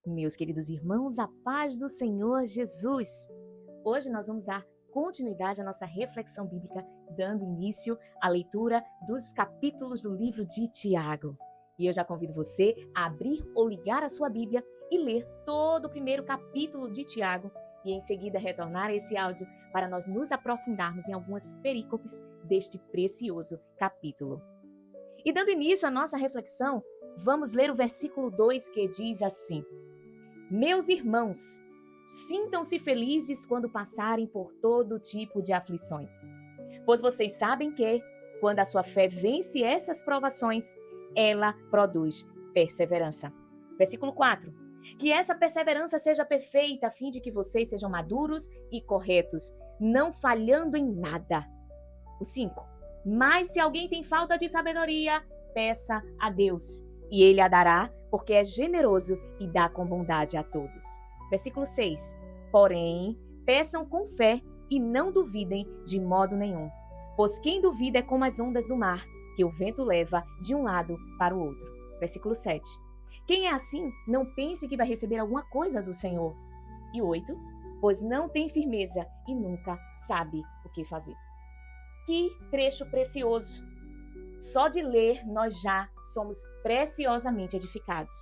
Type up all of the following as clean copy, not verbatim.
Meus queridos irmãos, a paz do Senhor Jesus. Hoje nós vamos dar continuidade à nossa reflexão bíblica, dando início à leitura dos capítulos do livro de Tiago. E eu já convido você a abrir ou ligar a sua Bíblia e ler todo o primeiro capítulo de Tiago e em seguida retornar a esse áudio para nós nos aprofundarmos em algumas perícopes deste precioso capítulo. E dando início à nossa reflexão, vamos ler o versículo 2 que diz assim: Meus irmãos, sintam-se felizes quando passarem por todo tipo de aflições, pois vocês sabem que, quando a sua fé vence essas provações, ela produz perseverança. Versículo 4. Que essa perseverança seja perfeita, a fim de que vocês sejam maduros e corretos, não falhando em nada. O 5. Mas se alguém tem falta de sabedoria, peça a Deus, e Ele a dará, porque é generoso e dá com bondade a todos. Versículo 6. Porém, peçam com fé e não duvidem de modo nenhum, pois quem duvida é como as ondas do mar, que o vento leva de um lado para o outro. Versículo 7. Quem é assim, não pense que vai receber alguma coisa do Senhor. E 8. Pois não tem firmeza e nunca sabe o que fazer. Que trecho precioso! Só de ler, nós já somos preciosamente edificados.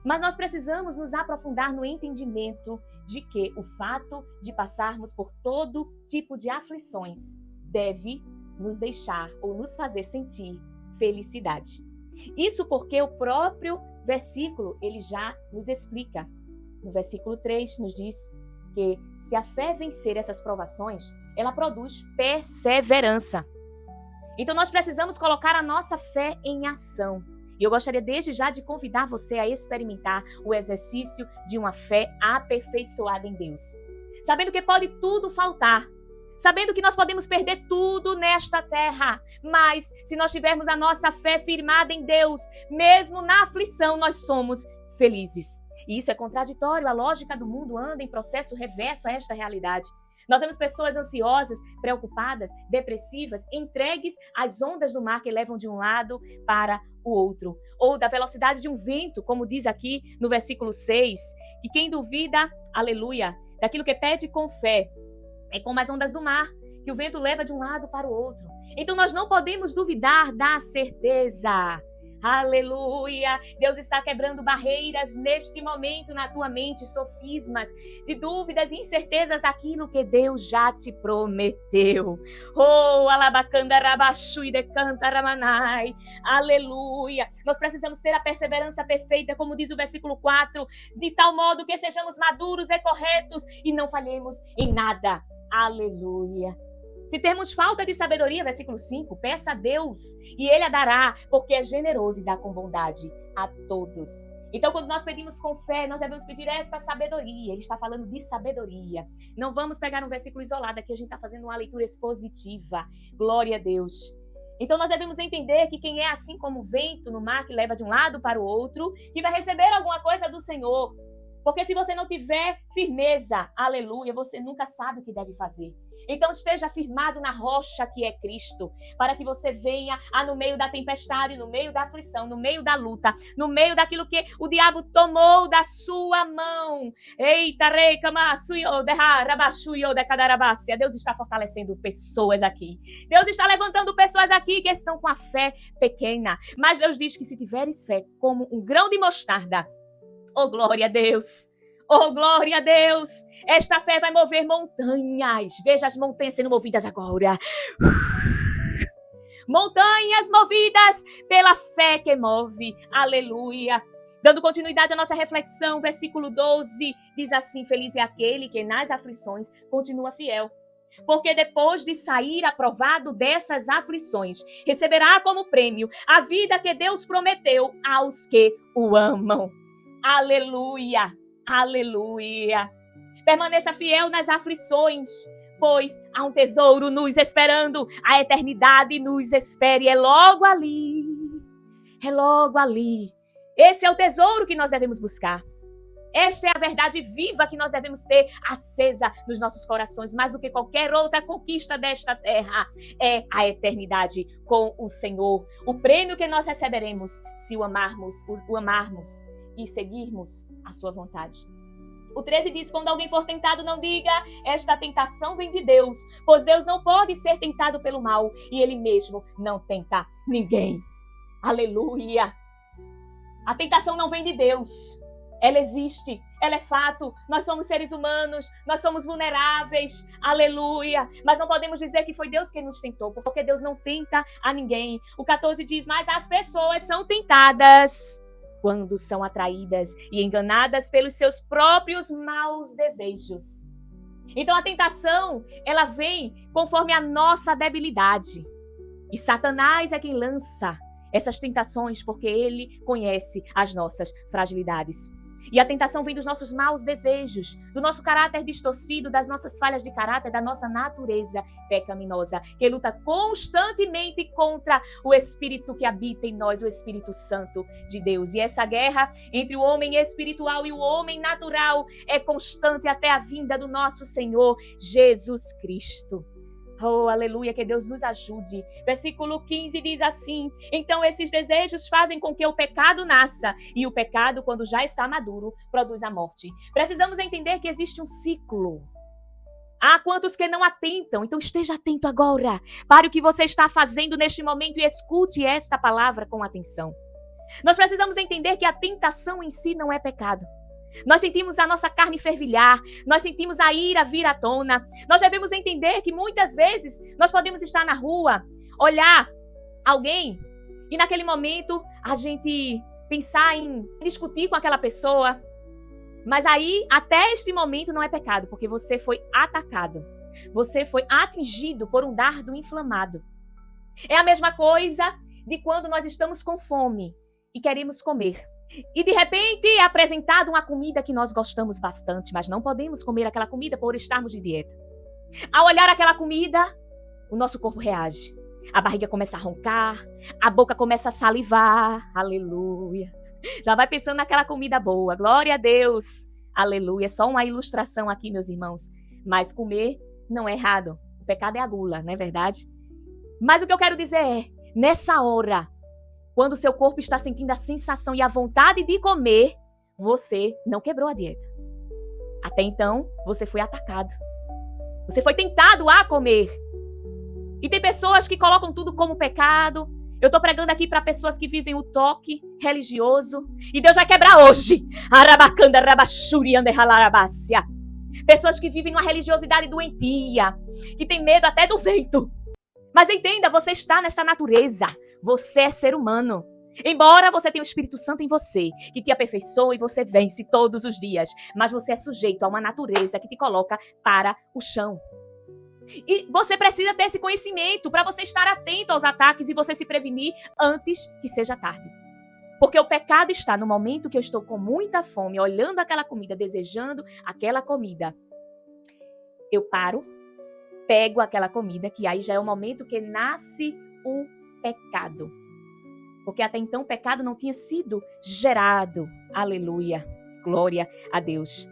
Mas nós precisamos nos aprofundar no entendimento de que o fato de passarmos por todo tipo de aflições deve nos deixar ou nos fazer sentir felicidade. Isso porque o próprio versículo, ele já nos explica. No versículo 3 nos diz que se a fé vencer essas provações, ela produz perseverança. Então nós precisamos colocar a nossa fé em ação. E eu gostaria desde já de convidar você a experimentar o exercício de uma fé aperfeiçoada em Deus. Sabendo que pode tudo faltar. Sabendo que nós podemos perder tudo nesta terra. Mas se nós tivermos a nossa fé firmada em Deus, mesmo na aflição, nós somos felizes. E isso é contraditório. A lógica do mundo anda em processo reverso a esta realidade. Nós vemos pessoas ansiosas, preocupadas, depressivas, entregues às ondas do mar que levam de um lado para o outro. Ou da velocidade de um vento, como diz aqui no versículo 6, que quem duvida, aleluia, daquilo que pede com fé, é como as ondas do mar, que o vento leva de um lado para o outro. Então nós não podemos duvidar da certeza. Aleluia! Deus está quebrando barreiras neste momento na tua mente, sofismas de dúvidas e incertezas daquilo que Deus já te prometeu. Oh, alabacanda rabaxu e decanta ramanai. Aleluia! Nós precisamos ter a perseverança perfeita, como diz o versículo 4, de tal modo que sejamos maduros e corretos e não falhemos em nada. Aleluia! Se temos falta de sabedoria, versículo 5, peça a Deus e Ele a dará, porque é generoso e dá com bondade a todos. Então, quando nós pedimos com fé, nós devemos pedir esta sabedoria. Ele está falando de sabedoria. Não vamos pegar um versículo isolado aqui, a gente está fazendo uma leitura expositiva. Glória a Deus. Então, nós devemos entender que quem é assim como o vento no mar que leva de um lado para o outro, que vai receber alguma coisa do Senhor. Porque se você não tiver firmeza, aleluia, você nunca sabe o que deve fazer. Então esteja firmado na rocha que é Cristo, para que você venha no meio da tempestade, no meio da aflição, no meio da luta, no meio daquilo que o diabo tomou da sua mão. Eita, Deus está fortalecendo pessoas aqui. Deus está levantando pessoas aqui que estão com a fé pequena. Mas Deus diz que se tiveres fé como um grão de mostarda, oh, glória a Deus! Oh, glória a Deus! Esta fé vai mover montanhas. Veja as montanhas sendo movidas agora. Montanhas movidas pela fé que move. Aleluia! Dando continuidade à nossa reflexão, versículo 12 diz assim: Feliz é aquele que nas aflições continua fiel. Porque depois de sair aprovado dessas aflições, receberá como prêmio a vida que Deus prometeu aos que o amam. Aleluia, aleluia. Permaneça fiel nas aflições, pois há um tesouro nos esperando. A eternidade nos espera e é logo ali. É logo ali. Esse é o tesouro que nós devemos buscar. Esta é a verdade viva que nós devemos ter acesa nos nossos corações, mais do que qualquer outra conquista desta terra. É a eternidade com o Senhor. O prêmio que nós receberemos se o amarmos e seguirmos a sua vontade. O 13 diz, quando alguém for tentado, não diga, esta tentação vem de Deus, pois Deus não pode ser tentado pelo mal, e ele mesmo não tenta ninguém. Aleluia! A tentação não vem de Deus. Ela existe, ela é fato, nós somos seres humanos, nós somos vulneráveis, aleluia, mas não podemos dizer que foi Deus quem nos tentou, porque Deus não tenta a ninguém. O 14 diz, mas as pessoas são tentadas quando são atraídas e enganadas pelos seus próprios maus desejos. Então a tentação, ela vem conforme a nossa debilidade, e Satanás é quem lança essas tentações porque ele conhece as nossas fragilidades. E a tentação vem dos nossos maus desejos, do nosso caráter distorcido, das nossas falhas de caráter, da nossa natureza pecaminosa, que luta constantemente contra o Espírito que habita em nós, o Espírito Santo de Deus. E essa guerra entre o homem espiritual e o homem natural é constante até a vinda do nosso Senhor Jesus Cristo. Oh, aleluia, que Deus nos ajude. Versículo 15 diz assim, então esses desejos fazem com que o pecado nasça, e o pecado, quando já está maduro, produz a morte. Precisamos entender que existe um ciclo. Há quantos que não atentam, então esteja atento agora. Pare o que você está fazendo neste momento e escute esta palavra com atenção. Nós precisamos entender que a tentação em si não é pecado. Nós sentimos a nossa carne fervilhar, nós sentimos a ira vir à tona. Nós devemos entender que muitas vezes nós podemos estar na rua, olhar alguém e naquele momento a gente pensar em discutir com aquela pessoa. Mas aí, até este momento não é pecado, porque você foi atacado. Você foi atingido por um dardo inflamado. É a mesma coisa de quando nós estamos com fome e queremos comer. E de repente é apresentado uma comida que nós gostamos bastante, mas não podemos comer aquela comida por estarmos de dieta. Ao olhar aquela comida, o nosso corpo reage. A barriga começa a roncar, a boca começa a salivar. Aleluia. Já vai pensando naquela comida boa. Glória a Deus. Aleluia. Só uma ilustração aqui, meus irmãos. Mas comer não é errado. O pecado é a gula, não é verdade? Mas o que eu quero dizer é, nessa hora, quando o seu corpo está sentindo a sensação e a vontade de comer, você não quebrou a dieta. Até então, você foi atacado. Você foi tentado a comer. E tem pessoas que colocam tudo como pecado. Eu estou pregando aqui para pessoas que vivem o toque religioso. E Deus vai quebrar hoje. Arabacanda, rabachurianda, ralarabácia. Pessoas que vivem uma religiosidade doentia. Que tem medo até do vento. Mas entenda, você está nessa natureza. Você é ser humano. Embora você tenha o Espírito Santo em você, que te aperfeiçoa e você vence todos os dias, mas você é sujeito a uma natureza que te coloca para o chão. E você precisa ter esse conhecimento para você estar atento aos ataques e você se prevenir antes que seja tarde. Porque o pecado está no momento que eu estou com muita fome, olhando aquela comida, desejando aquela comida. Eu paro, pego aquela comida, que aí já é o momento que nasce o pecado. Porque até então o pecado não tinha sido gerado. Aleluia. Glória a Deus.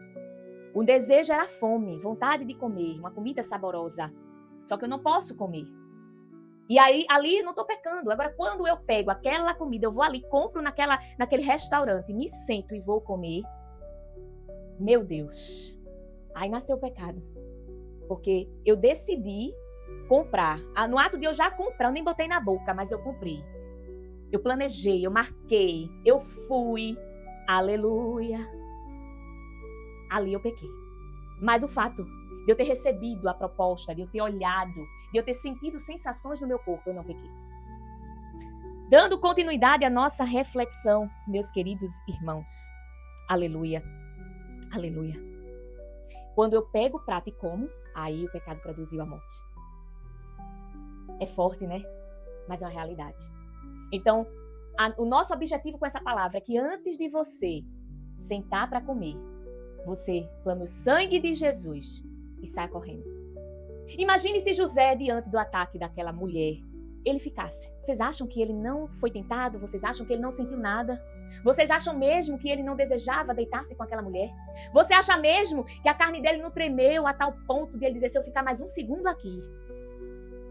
O desejo era fome, vontade de comer, uma comida saborosa. Só que eu não posso comer. E aí, ali eu não estou pecando. Agora, quando eu pego aquela comida, eu vou ali, compro naquele restaurante, me sento e vou comer. Meu Deus. Aí nasceu o pecado. Porque eu decidi comprar. No ato de eu já comprar, eu nem botei na boca, mas eu comprei. Eu planejei, eu marquei, eu fui. Aleluia. Ali eu pequei. Mas o fato de eu ter recebido a proposta, de eu ter olhado, de eu ter sentido sensações no meu corpo, eu não pequei. Dando continuidade à nossa reflexão, meus queridos irmãos. Aleluia. Aleluia. Quando eu pego o prato e como, aí o pecado produziu a morte. É forte, né? Mas é uma realidade. Então, o nosso objetivo com essa palavra é que antes de você sentar para comer, você clame o sangue de Jesus e saia correndo. Imagine se José, diante do ataque daquela mulher, ele ficasse. Vocês acham que ele não foi tentado? Vocês acham que ele não sentiu nada? Vocês acham mesmo que ele não desejava deitar-se com aquela mulher? Você acha mesmo que a carne dele não tremeu a tal ponto de ele dizer, se eu ficar mais um segundo aqui,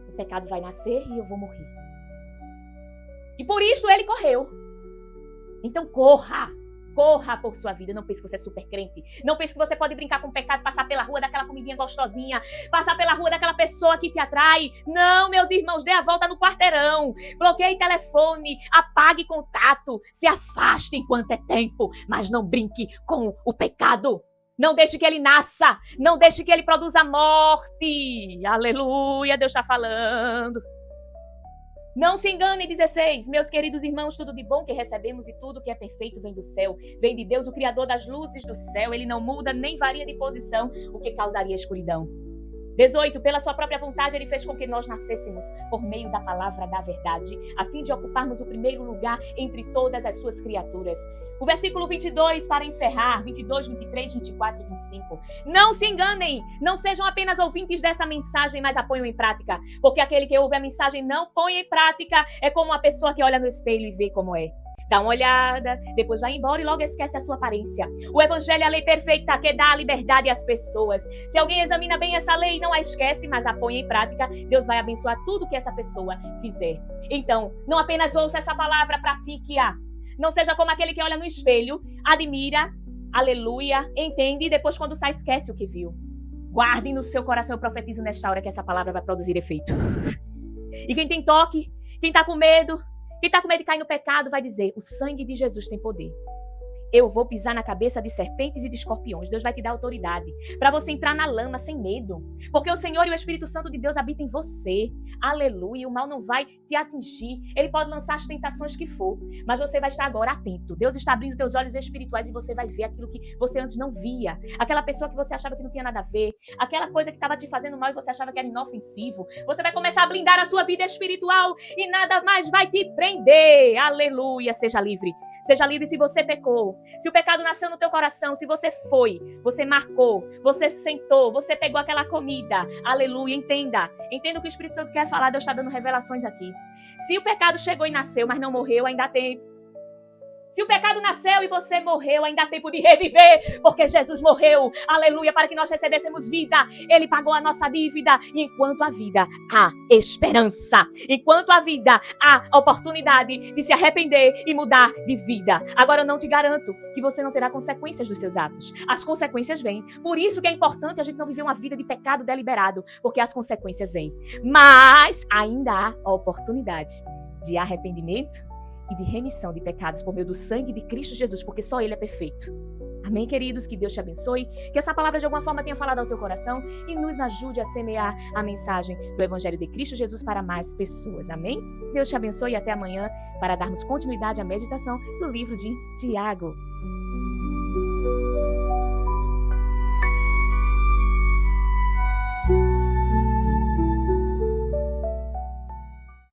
o pecado vai nascer e eu vou morrer? E por isso ele correu. Então corra. Corra por sua vida. Não pense que você é super crente. Não pense que você pode brincar com o pecado, passar pela rua daquela comidinha gostosinha, passar pela rua daquela pessoa que te atrai. Não, meus irmãos, dê a volta no quarteirão. Bloqueie telefone, apague contato, se afaste enquanto é tempo, mas não brinque com o pecado. Não deixe que ele nasça. Não deixe que ele produza morte. Aleluia, Deus está falando. Não se engane, 16. Meus queridos irmãos, tudo de bom que recebemos e tudo que é perfeito vem do céu. Vem de Deus, o Criador das luzes do céu. Ele não muda nem varia de posição, o que causaria escuridão. 18. Pela sua própria vontade, ele fez com que nós nascêssemos por meio da palavra da verdade, a fim de ocuparmos o primeiro lugar entre todas as suas criaturas. O versículo 22, para encerrar, 22, 23, 24 e 25. Não se enganem, não sejam apenas ouvintes dessa mensagem, mas a ponham em prática. Porque aquele que ouve a mensagem e não põe em prática é como uma pessoa que olha no espelho e vê como é. Dá uma olhada, depois vai embora e logo esquece a sua aparência. O evangelho é a lei perfeita que dá a liberdade às pessoas. Se alguém examina bem essa lei e não a esquece, mas a põe em prática, Deus vai abençoar tudo que essa pessoa fizer. Então, não apenas ouça essa palavra, pratique-a. Não seja como aquele que olha no espelho, admira, aleluia, entende e depois quando sai esquece o que viu. Guarde no seu coração, eu profetizo nesta hora que essa palavra vai produzir efeito. E quem tem toque, quem está com medo de cair no pecado, vai dizer, o sangue de Jesus tem poder. Eu vou pisar na cabeça de serpentes e de escorpiões. Deus vai te dar autoridade para você entrar na lama sem medo. Porque o Senhor e o Espírito Santo de Deus habitam em você. Aleluia. O mal não vai te atingir. Ele pode lançar as tentações que for. Mas você vai estar agora atento. Deus está abrindo teus olhos espirituais e você vai ver aquilo que você antes não via. Aquela pessoa que você achava que não tinha nada a ver. Aquela coisa que estava te fazendo mal e você achava que era inofensivo. Você vai começar a blindar a sua vida espiritual e nada mais vai te prender. Aleluia. Seja livre. Seja livre se você pecou. Se o pecado nasceu no teu coração, se você foi, você marcou, você sentou, você pegou aquela comida. Aleluia, entenda. Entenda o que o Espírito Santo quer falar, Deus está dando revelações aqui. Se o pecado chegou e nasceu, mas não morreu, ainda há tempo. Se o pecado nasceu e você morreu, ainda há tempo de reviver, porque Jesus morreu, aleluia, para que nós recebêssemos vida. Ele pagou a nossa dívida. E enquanto há vida, há esperança. Enquanto há vida, há oportunidade de se arrepender e mudar de vida. Agora eu não te garanto que você não terá consequências dos seus atos. As consequências vêm. Por isso que é importante a gente não viver uma vida de pecado deliberado, porque as consequências vêm. Mas ainda há a oportunidade de arrependimento e de remissão de pecados por meio do sangue de Cristo Jesus, porque só Ele é perfeito. Amém, queridos? Que Deus te abençoe, que essa palavra de alguma forma tenha falado ao teu coração e nos ajude a semear a mensagem do Evangelho de Cristo Jesus para mais pessoas. Amém? Deus te abençoe e até amanhã para darmos continuidade à meditação do livro de Tiago.